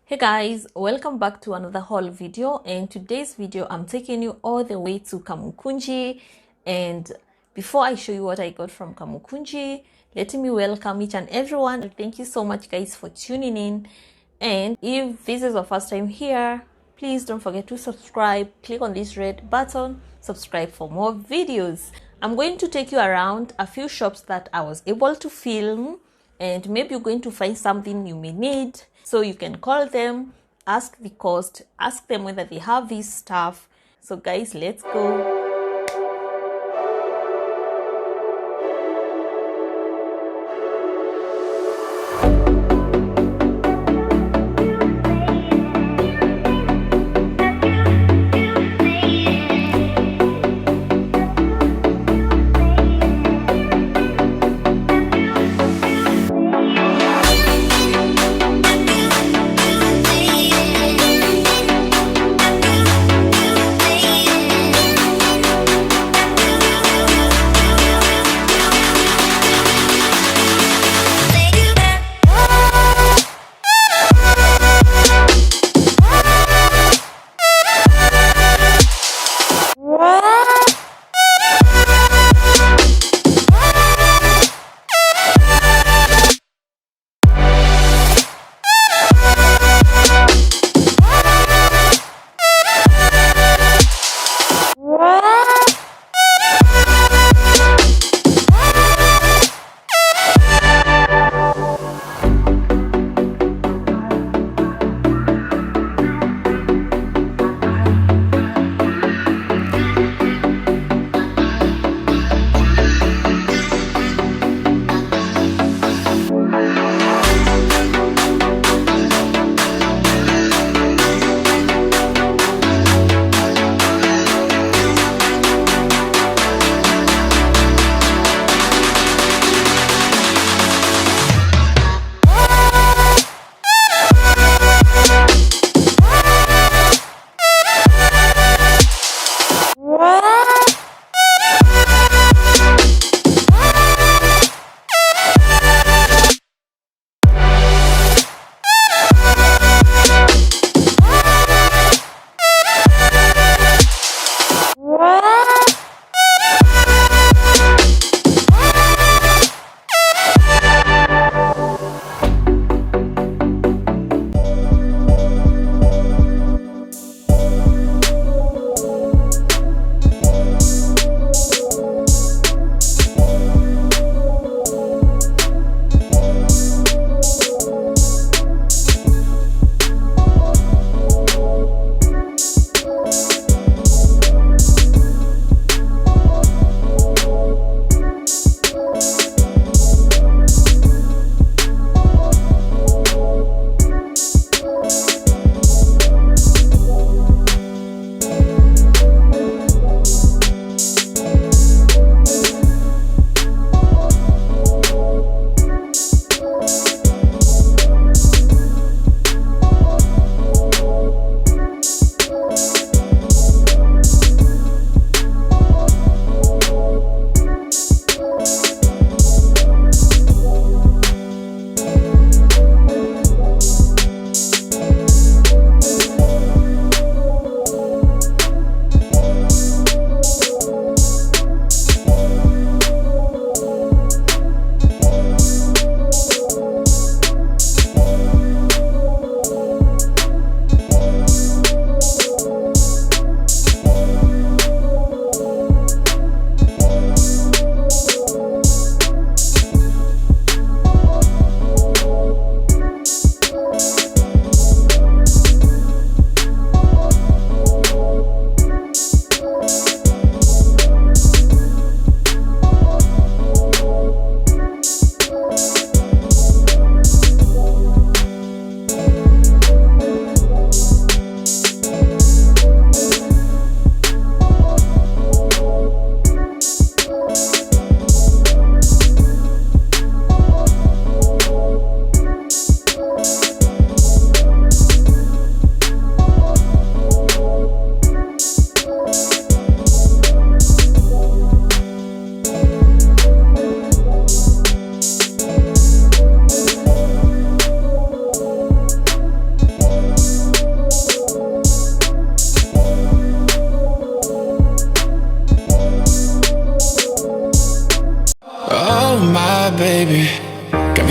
Hey guys, welcome back to another haul video, and today's video I'm taking you all the way to Kamukunji. And before I show you what I got from Kamukunji, let me welcome each and everyone. Thank you so much guys for tuning in, and if this is your first time here, please don't forget to subscribe. Click on this red button, subscribe for more videos. I'm going to take you around a few shops that I was able to film, and maybe you're going to find something you may need. So you can call them, ask the cost, ask them whether they have this stuff. So guys, let's go.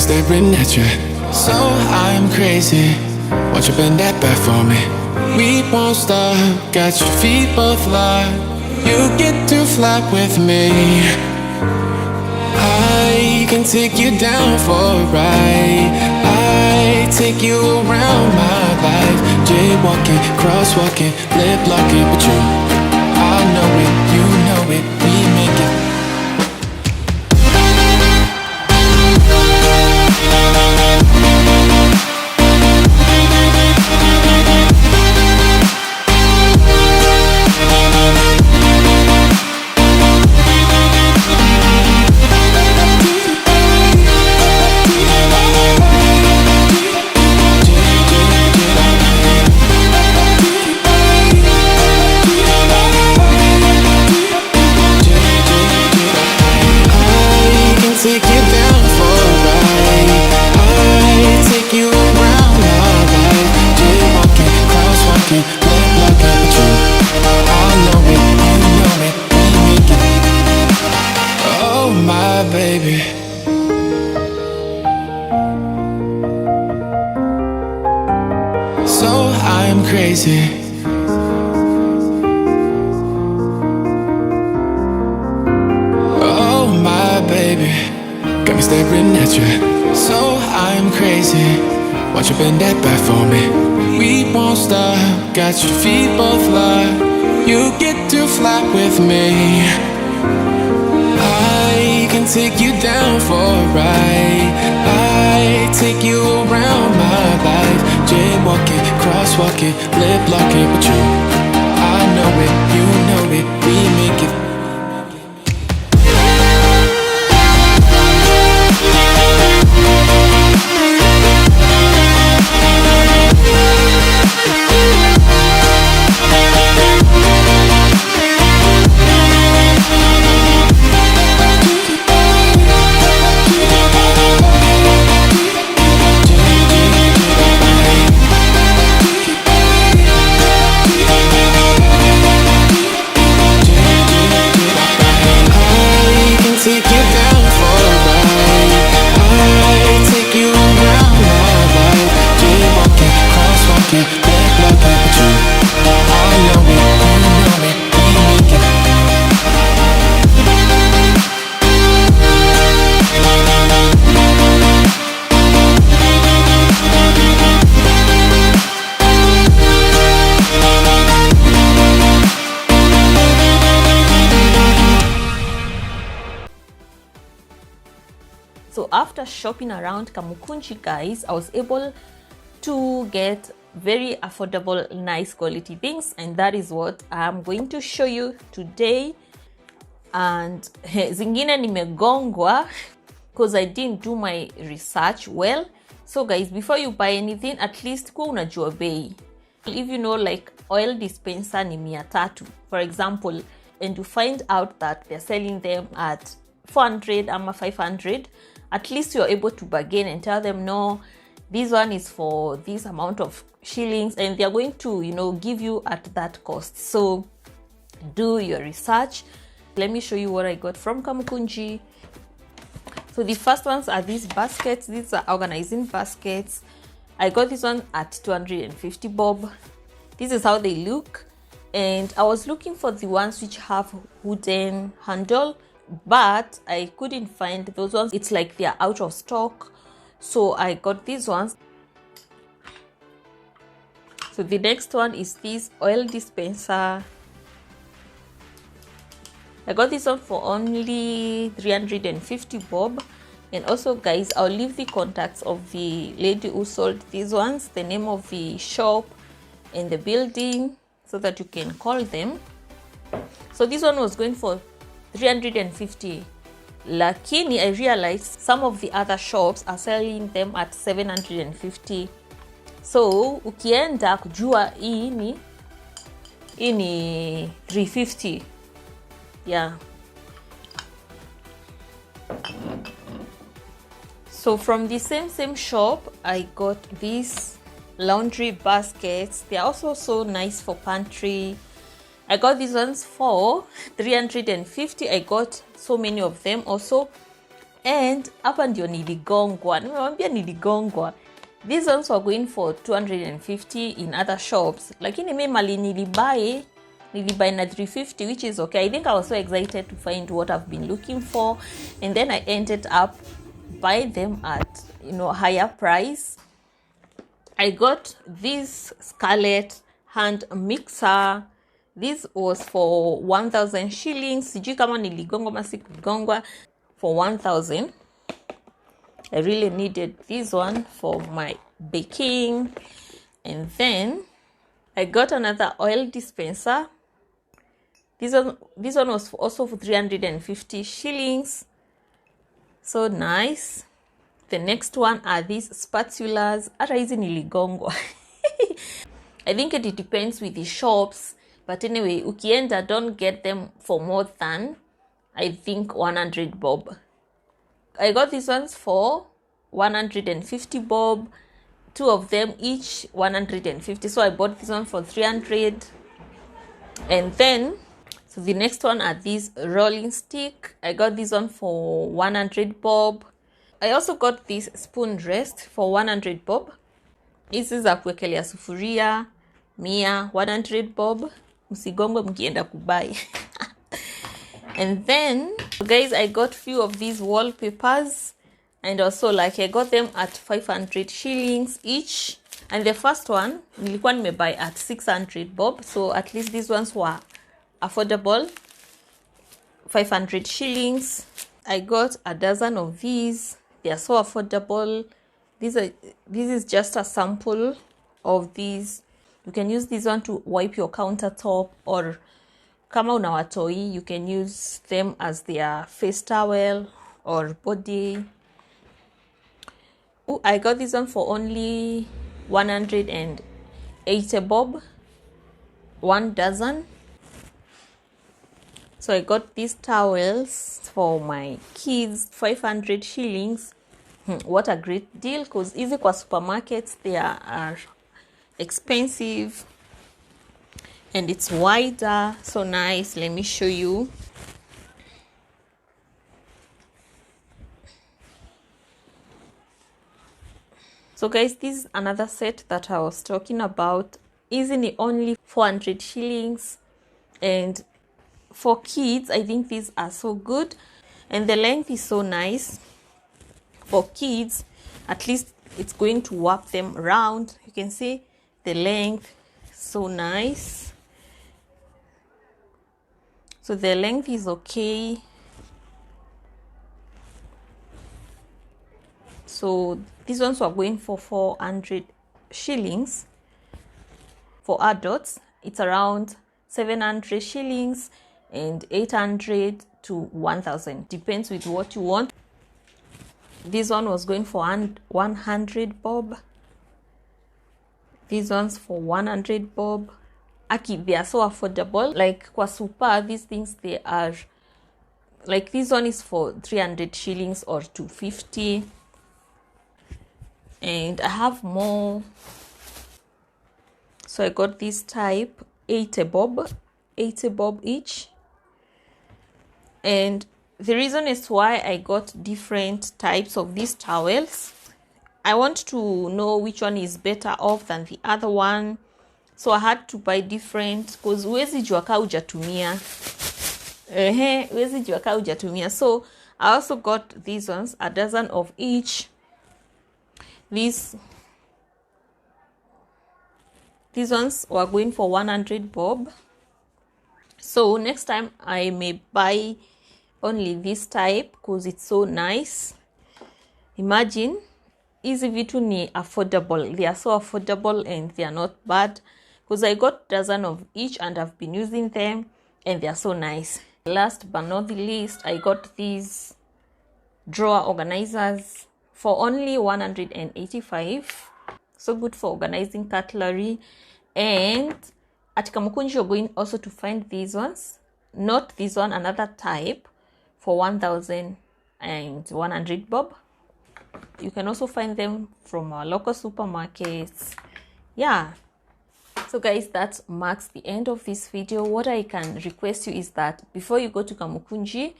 staring at you, so I'm crazy. Won't you bend that back for me? We won't stop, got your feet both locked. You get to fly with me. I can take you down for a ride. I take you around my life. Jaywalking, crosswalking, lip locking, but you, I know it, you know it, we make it. Crazy. Oh my baby, got me staring at you, so I'm crazy. Won't you bend that back for me? We won't stop, got your feet both locked. You get to fly with me. I can take you down for a ride. I take you around my life. Jaywalking, crosswalking, lip locking, but you, I know it, you know it, we make it. So after shopping around Kamukunji, guys, I was able to get very affordable, nice quality things, and that is what I'm going to show you today. And zingine nimegongwa because I didn't do my research well. So guys, before you buy anything, at least kuwa unajua bei. If you know, like oil dispenser ni 300 for example, and you find out that they're selling them at 400 or 500, at least you're able to bargain and tell them, no, this one is for this amount of shillings, and they're going to, you know, give you at that cost. So do your research. Let me show you what I got from Kamukunji. So the first ones are these baskets. These are organizing baskets. I got this one at 250 bob. This is how they look, and I was looking for the ones which have wooden handle, but I couldn't find those ones. It's like they're out of stock, so I got these ones. So the next one is this oil dispenser. I got this one for only 350 bob. And also guys, I'll leave the contacts of the lady who sold these ones, the name of the shop and the building, so that you can call them. So this one was going for 350, lakini I realized some of the other shops are selling them at 750. So ukienda kujua hii ni 350. Yeah. So from the same shop, I got these laundry baskets. They are also so nice for pantry. I got these ones for 350. I got so many of them also. And hapa ndio niligongwa, nimewambia niligongwa. These ones were going for 250 in other shops, lakini mimi mali nilibuy na 350, which is okay. I think I was so excited to find what I've been looking for, and then I ended up buying them at, you know, higher price. I got this Scarlet hand mixer. This was for 1,000 shillings. Sijui kama niligongwa ama sikugongwa. For 1,000. I really needed this one for my baking. And then I got another oil dispenser. This one was also for 350 shillings. So nice. The next one are these spatulas. Hata hizi niligongwa. I think it depends with the shops. But anyway, ukienda, don't get them for more than, I think, 100 bob. I got these ones for 150 bob. 2 of them each 150. So I bought this one for 300. And then, so the next one are these rolling stick. I got this one for 100 bob. I also got this spoon rest for 100 bob. This is a kuwekelea sufuria, 100 bob. Msigongwe mkienda kubai. And then, guys, I got few of these wallpapers, and also like I got them at 500 shillings each. And the first one nilikuwa nimebuy at 600 bob, so at least these ones were affordable. 500 shillings. I got a dozen of these. They are so affordable. This is just a sample of these. You can use this one to wipe your countertop, or kama una watoi, you can use them as their face towel or body. Ooh, I got this one for only 180 bob, 1 dozen. So I got these towels for my kids, 500 shillings. What a great deal, because easy kwa supermarkets, they are expensive, and it's wider. So nice. Let me show you. So guys, this is another set that I was talking about. Easily only 400 shillings, and for kids, I think these are so good, and the length is so nice. For kids, at least it's going to wrap them around. You can see the length, so nice. So the length is okay. So these ones were going for 400 shillings. For adults, it's around 700 shillings and 800 to 1,000. Depends with what you want. This one was going for 100 bob. These ones for 100 bob. Aki, they are so affordable. Like kwa super, these things, they are like, this one is for 300 shillings or 250. And I have more. So I got this type, 80 bob each. And the reason is why I got different types of these towels. I want to know which one is better off than the other one. So I had to buy different, because huwezi jua ka hujatumia. Huwezi jua ka hujatumia. So I also got these ones, a dozen of each. These ones were going for 100 bob. So next time I may buy only this type, because it's so nice. Imagine, hizi vitu ni affordable. They are so affordable and they are not bad, because I got a dozen of each and I've been using them and they are so nice. Last but not the least, I got these drawer organizers for only 185. So good for organizing cutlery. And at Kamukunji, you're going also to find these ones. Not this one, another type, for 1,100 bob. You can also find them from our local supermarkets. Yeah. So guys, that marks the end of this video. What I can request you is that before you go to Kamukunji,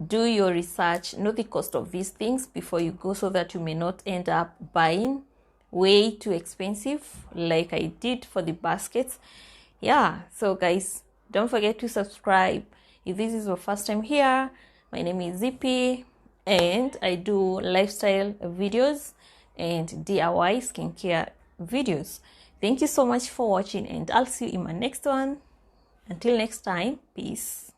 do your research, know the cost of these things before you go, so that you may not end up buying way too expensive like I did for the baskets. Yeah, so guys, don't forget to subscribe if this is your first time here. My name is Zippy and I do lifestyle videos and DIY skincare videos. Thank you so much for watching, and I'll see you in my next one. Until next time, peace.